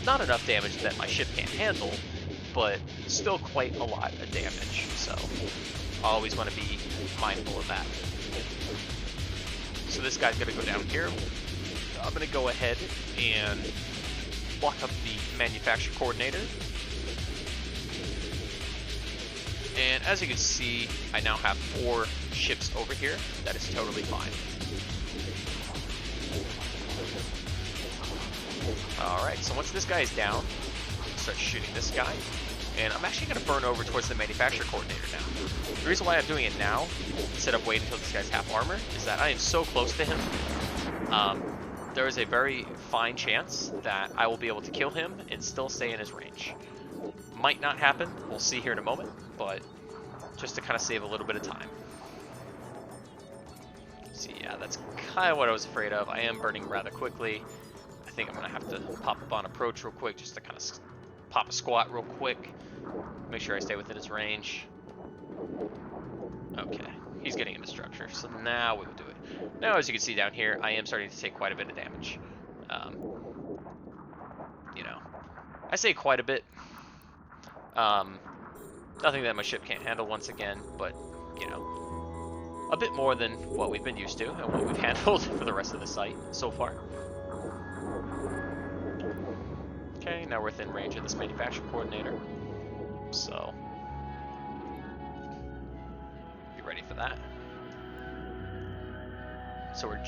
Not enough damage that my ship can't handle, but still quite a lot of damage, so I always want to be mindful of that. So this guy's going to go down here. I'm going to go ahead and block up the Manufacturer Coordinator. And as you can see, I now have 4 ships over here. That is totally fine. Alright, so once this guy is down, I'll start shooting this guy. And I'm actually going to burn over towards the Manufacturer Coordinator now. The reason why I'm doing it now, instead of waiting until this guy's half armor, is that I am so close to him. There is a very fine chance that I will be able to kill him and still stay in his range. Might not happen, we'll see here in a moment, but just to kind of save a little bit of time. See, yeah, that's kind of what I was afraid of. I am burning rather quickly. I think I'm going to have to pop up on approach real quick just to kind of pop a squat real quick. Make sure I stay within his range. Okay, he's getting into structure, so now we will do it. Now, as you can see down here, I am starting to take quite a bit of damage. You know, I say quite a bit. Nothing that my ship can't handle once again, but, you know, a bit more than what we've been used to and what we've handled for the rest of the site so far. Okay, now we're within range of this Manufacturer Coordinator. So, for that. So we're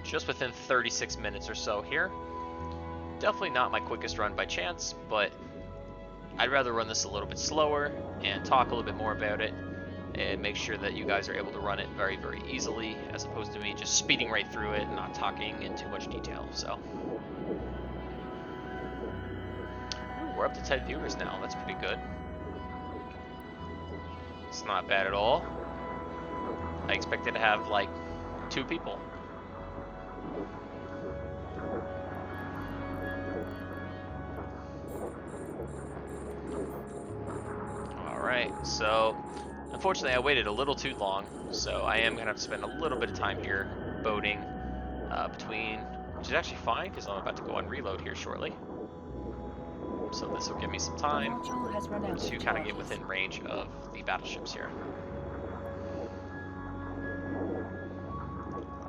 just within 36 minutes or so here. Definitely not my quickest run by chance, but I'd rather run this a little bit slower and talk a little bit more about it and make sure that you guys are able to run it very, very easily, as opposed to me just speeding right through it and not talking in too much detail. So ooh, we're up to 10 viewers now. That's pretty good. It's not bad at all. I expected to have like 2 people. Alright, so unfortunately I waited a little too long, so I am going to have to spend a little bit of time here boating between, which is actually fine because I'm about to go on reload here shortly. So this will give me some time to kind of get within range of the battleships here.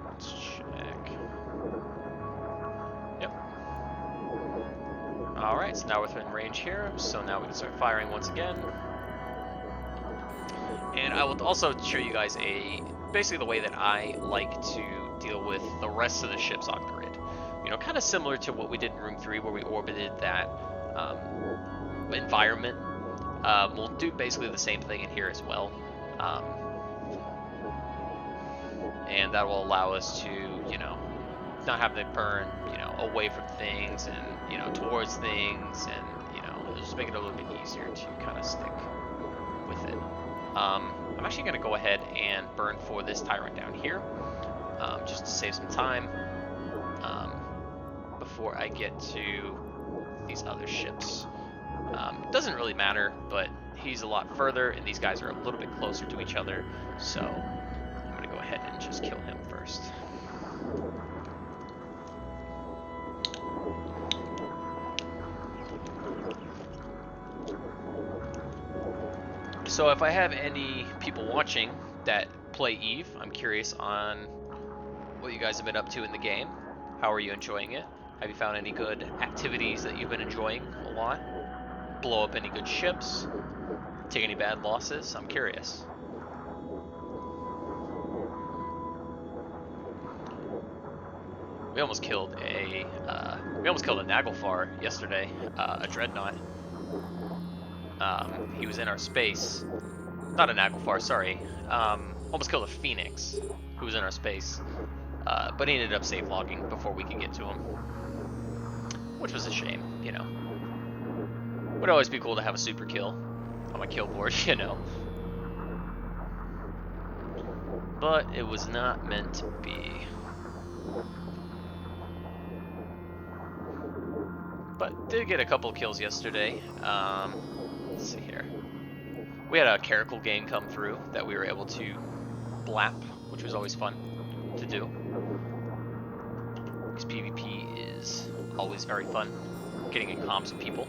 Let's check. Yep. Alright, so now we're within range here, so now we can start firing once again. And I will also show you guys basically the way that I like to deal with the rest of the ships on grid. You know, kind of similar to what we did in Room 3 where we orbited that environment. We'll do basically the same thing in here as well. And that will allow us to, you know, not have to burn, you know, away from things and, you know, towards things, and, you know, just make it a little bit easier to kind of stick with it. I'm actually going to go ahead and burn for this tyrant down here, just to save some time before I get to these other ships. It doesn't really matter, but he's a lot further and these guys are a little bit closer to each other, so I'm going to go ahead and just kill him first. So if I have any people watching that play EVE, I'm curious on what you guys have been up to in the game. How are you enjoying it? Have you found any good activities that you've been enjoying a lot? Blow up any good ships? Take any bad losses? I'm curious. We almost killed a Naglfar yesterday, a Dreadnought. He was in our space. Not a Naglfar, sorry. Almost killed a Phoenix, who was in our space. But he ended up safe logging before we could get to him. Which was a shame, you know. Would always be cool to have a super kill on my kill board, you know. But it was not meant to be. But did get a couple kills yesterday. Let's see here. We had a Caracal game come through that we were able to blap, which was always fun to do. Because PvP is always very fun, getting in comms with people.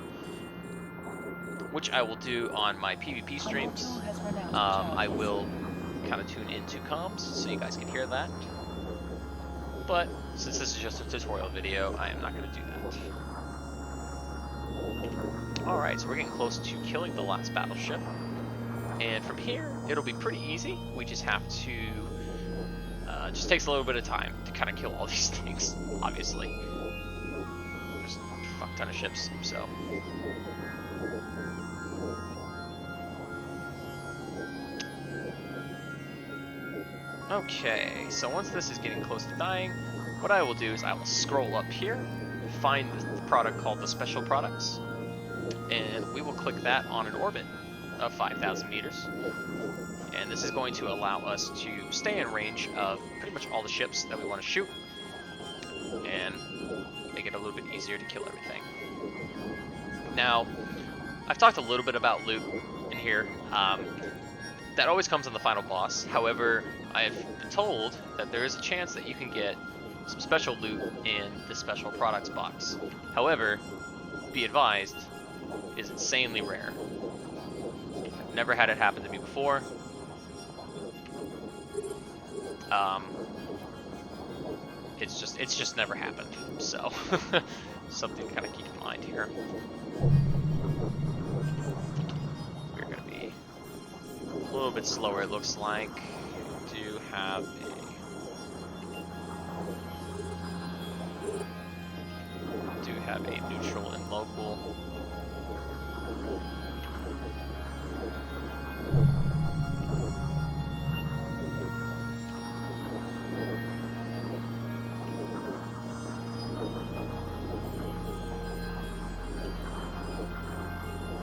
Which I will do on my PvP streams. I will kind of tune into comms so you guys can hear that. But since this is just a tutorial video, I am not going to do that. Alright, so we're getting close to killing the last battleship. And from here, it'll be pretty easy. We just have to... just takes a little bit of time to kind of kill all these things, obviously. There's a fuck ton of ships, so... Okay, so once this is getting close to dying, what I will do is I will scroll up here, find the product called the Special Products, and we will click that on an orbit of 5,000 meters. And this is going to allow us to stay in range of pretty much all the ships that we want to shoot, and make it a little bit easier to kill everything. Now, I've talked a little bit about loot in here. That always comes on the final boss. However, I've been told that there is a chance that you can get some special loot in the Special Products box. However, be advised, it is insanely rare. I've never had it happen to me before. It's just never happened. So, something to kind of keep in mind here. We're gonna be little bit slower, it looks like. Do have a neutral and local.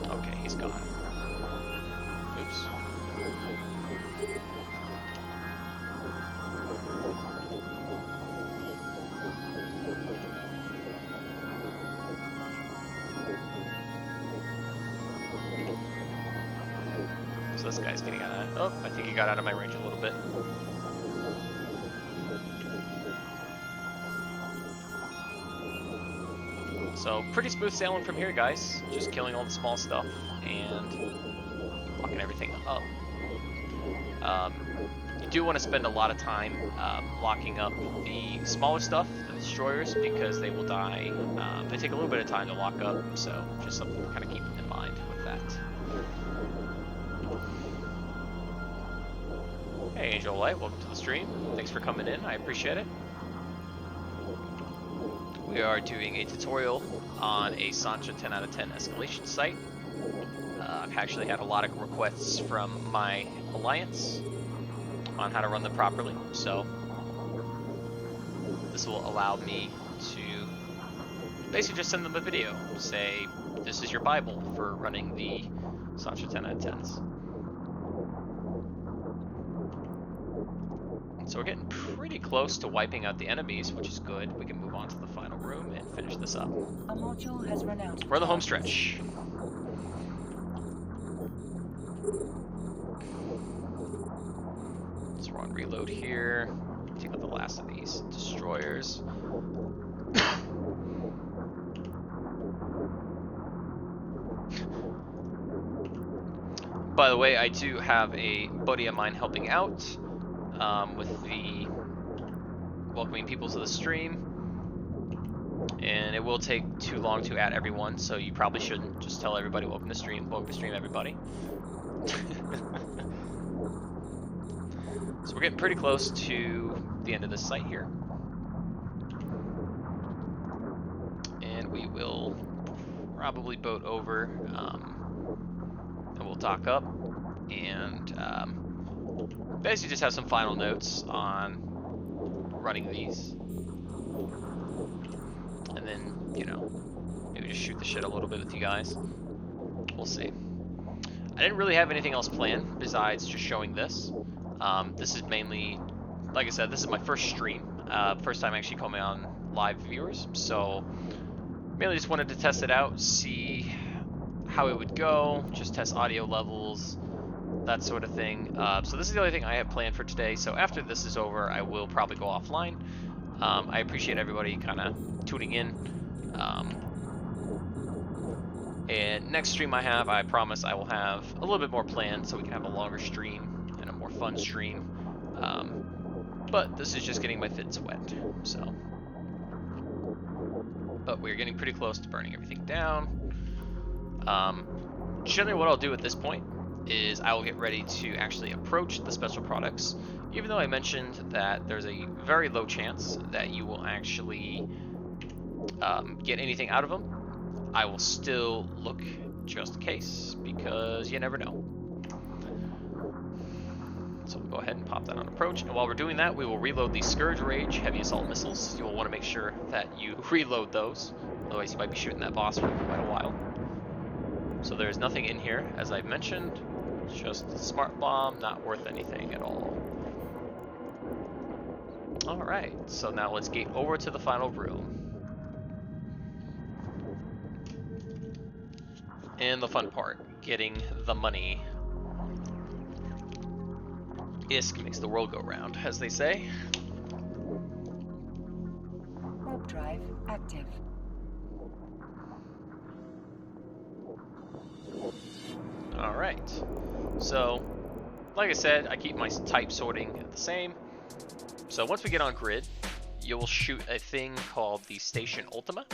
Okay, he's gone. Oops. So this guy's getting out of... Oh, I think he got out of my range a little bit. So pretty smooth sailing from here, guys. Just killing all the small stuff and locking everything up. You do want to spend a lot of time locking up the smaller stuff, the destroyers, because they will die. They take a little bit of time to lock up, so just something to kind of keep in mind with that. Hey, Angel Light, welcome to the stream. Thanks for coming in, I appreciate it. We are doing a tutorial on a Sancha 10 out of 10 escalation site. I've actually had a lot of requests from my alliance on how to run them properly, so this will allow me to basically just send them a video. Say, this is your Bible for running the Sancha 10 out of 10s. So we're getting pretty close to wiping out the enemies, which is good. We can move on to the final room and finish this up. A module has run out. We're the home stretch. So we're on reload here. Take out the last of these destroyers. By the way, I do have a buddy of mine helping out with the welcoming people to the stream. And it will take too long to add everyone, so you probably shouldn't. Just tell everybody, welcome to stream, everybody. So we're getting pretty close to the end of this site here. And we will probably boat over, and we'll dock up, and basically just have some final notes on running these. And then, you know, maybe just shoot the shit a little bit with you guys. We'll see. I didn't really have anything else planned besides just showing this. This is mainly, like I said, this is my first stream. First time actually coming on live viewers. So, mainly just wanted to test it out, see how it would go, just test audio levels, that sort of thing. So this is the only thing I have planned for today. So after this is over, I will probably go offline. I appreciate everybody kind of tuning in. And next stream I have, I promise I will have a little bit more planned so we can have a longer stream and a more fun stream. But this is just getting my fits wet, so. But we're getting pretty close to burning everything down. Generally what I'll do at this point is I will get ready to actually approach the special products. Even though I mentioned that there's a very low chance that you will actually get anything out of them, I will still look just in case, because you never know. So we'll go ahead and pop that on approach, and while we're doing that, we will reload the Scourge Rage heavy assault missiles. You will want to make sure that you reload those, otherwise you might be shooting that boss for quite a while. So there's nothing in here, as I've mentioned, just a smart bomb, not worth anything at all. Alright, so now let's get over to the final room. And the fun part, getting the money. ISK makes the world go round, as they say. Warp drive active. Alright, so like I said, I keep my type sorting the same. So once we get on grid, you will shoot a thing called the Station Ultima.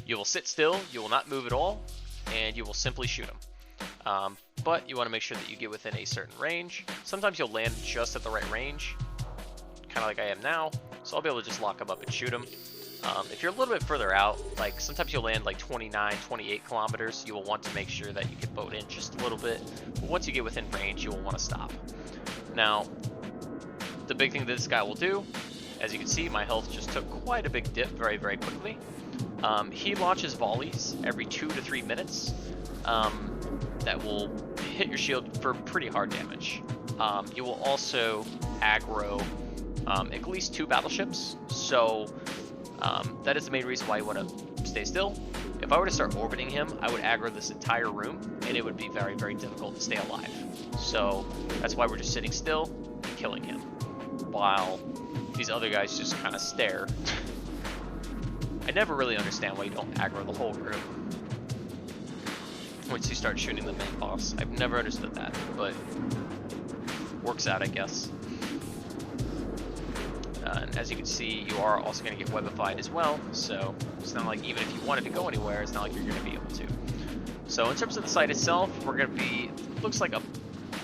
You will sit still, you will not move at all, and you will simply shoot them. but you want to make sure that you get within a certain range. Sometimes you'll land just at the right range, kind of like I am now, so I'll be able to just lock him up and shoot him. If you're a little bit further out, like sometimes you'll land like 29, 28 kilometers, you will want to make sure that you can boat in just a little bit. But once you get within range, you will want to stop. Now, the big thing that this guy will do, as you can see, my health just took quite a big dip very, very quickly. He launches volleys every 2 to 3 minutes that will hit your shield for pretty hard damage. You will also aggro at least 2 battleships, so that is the main reason why you want to stay still. If I were to start orbiting him, I would aggro this entire room, and it would be very, very difficult to stay alive. So that's why we're just sitting still and killing him, while these other guys just kind of stare. I never really understand why you don't aggro the whole room once you start shooting the main boss. I've never understood that, but works out, I guess. And as you can see, you are also going to get webified as well, so it's not like even if you wanted to go anywhere, it's not like you're going to be able to. So in terms of the site itself, we're going to be, looks like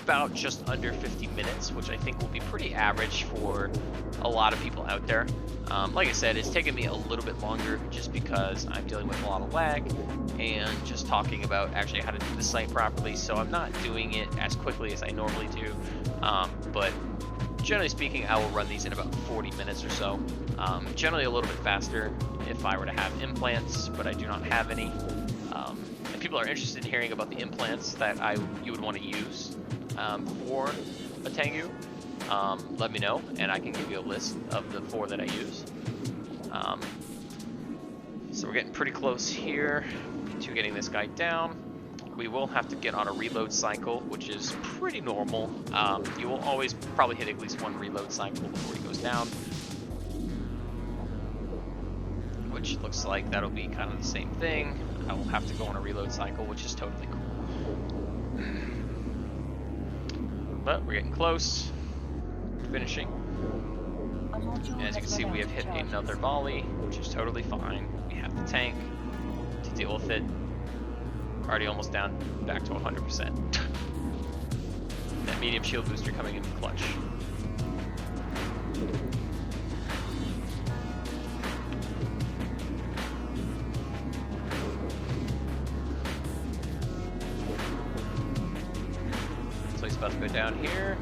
about just under 50 minutes, which I think will be pretty average for a lot of people out there. Like I said, it's taken me a little bit longer just because I'm dealing with a lot of lag and just talking about actually how to do the site properly, so I'm not doing it as quickly as I normally do, but generally speaking, I will run these in about 40 minutes or so. Generally a little bit faster if I were to have implants, but I do not have any. If people are interested in hearing about the implants that you would want to use for a Tengu, let me know, and I can give you a list of the 4 that I use. So we're getting pretty close here to getting this guy down. We will have to get on a reload cycle, which is pretty normal. You will always probably hit at least 1 reload cycle before he goes down, which looks like that'll be kind of the same thing. I will have to go on a reload cycle, which is totally cool. But we're getting close. Finishing. As you can see, we have hit another volley, which is totally fine. We have the tank to deal with it. Already almost down back to 100%. That medium shield booster coming in clutch. So he's about to go down here.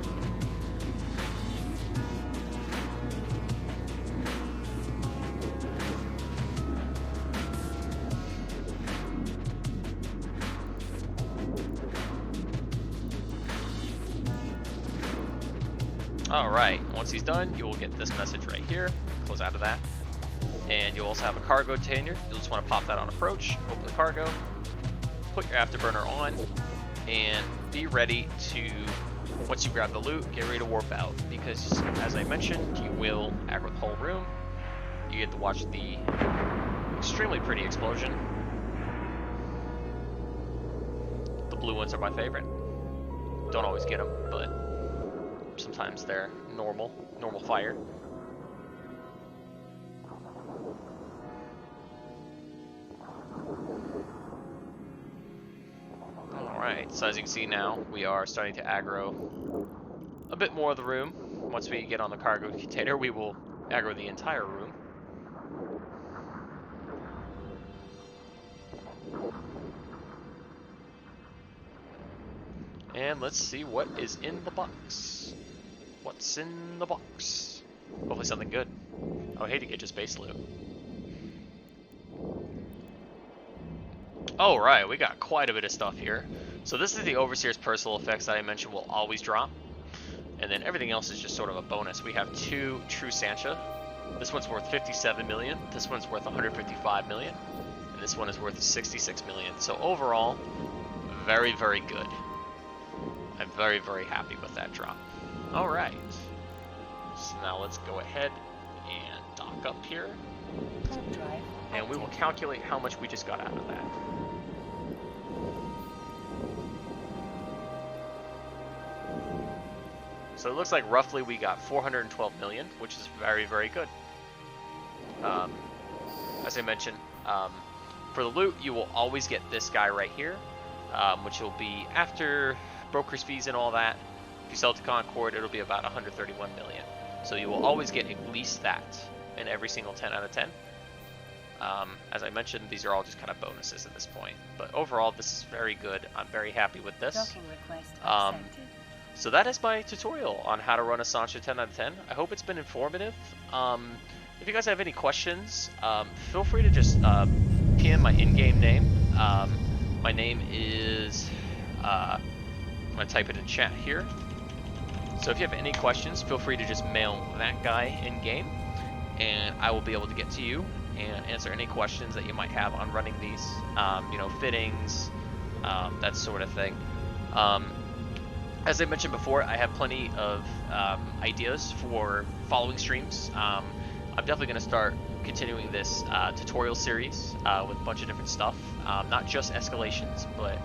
Alright, once he's done, you will get this message right here. Close out of that. And you'll also have a cargo container. You'll just want to pop that on approach, open the cargo, put your afterburner on, and be ready to, once you grab the loot, get ready to warp out. Because, as I mentioned, you will aggro the whole room. You get to watch the extremely pretty explosion. The blue ones are my favorite. Don't always get them, but sometimes they're normal fire. Alright, so as you can see now, we are starting to aggro a bit more of the room. Once we get on the cargo container, we will aggro the entire room. And let's see what is in the box. What's in the box? Hopefully something good. I would hate to get just base loot. Alright, we got quite a bit of stuff here. So this is the Overseer's personal effects that I mentioned will always drop. And then everything else is just sort of a bonus. We have 2 True Sancha. This one's worth 57 million. This one's worth 155 million. And this one is worth 66 million. So overall, very, very good. I'm very, very happy with that drop. Alright. So now let's go ahead and dock up here. And we will calculate how much we just got out of that. So it looks like roughly we got 412 million, which is very, very good. As I mentioned, for the loot, you will always get this guy right here. which will be after broker's fees and all that. If you sell to Concord, it'll be about 131 million. So you will always get at least that in every single 10 out of 10. As I mentioned, these are all just kind of bonuses at this point. But overall, this is very good. I'm very happy with this. Docking request accepted. So that is my tutorial on how to run a Sancho 10 out of 10. I hope it's been informative. If you guys have any questions, feel free to just PM my in-game name. My name is, I'm going to type it in chat here. So if you have any questions, feel free to just mail that guy in-game, and I will be able to get to you and answer any questions that you might have on running these, you know, fittings, that sort of thing. As I mentioned before, I have plenty of ideas for following streams. I'm definitely going to start continuing this tutorial series with a bunch of different stuff, not just escalations, but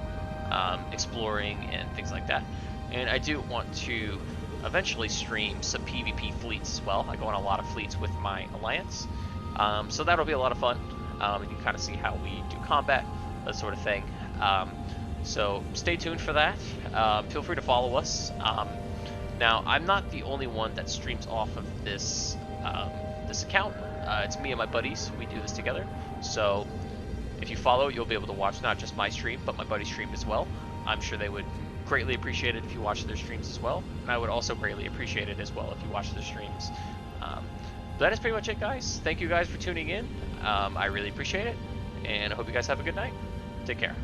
exploring and things like that. And I do want to eventually stream some PvP fleets as well. I go on a lot of fleets with my alliance, so that'll be a lot of fun. You can kind of see how we do combat, that sort of thing. So stay tuned for that. Feel free to follow us. Now, I'm not the only one that streams off of this this account. It's me and my buddies. We do this together. So if you follow, you'll be able to watch not just my stream, but my buddy's stream as well. I'm sure they would greatly appreciate it if you watch their streams as well. And I would also greatly appreciate it as well if you watch their streams. That is pretty much it, guys. Thank you guys for tuning in. I really appreciate it. And I hope you guys have a good night. Take care.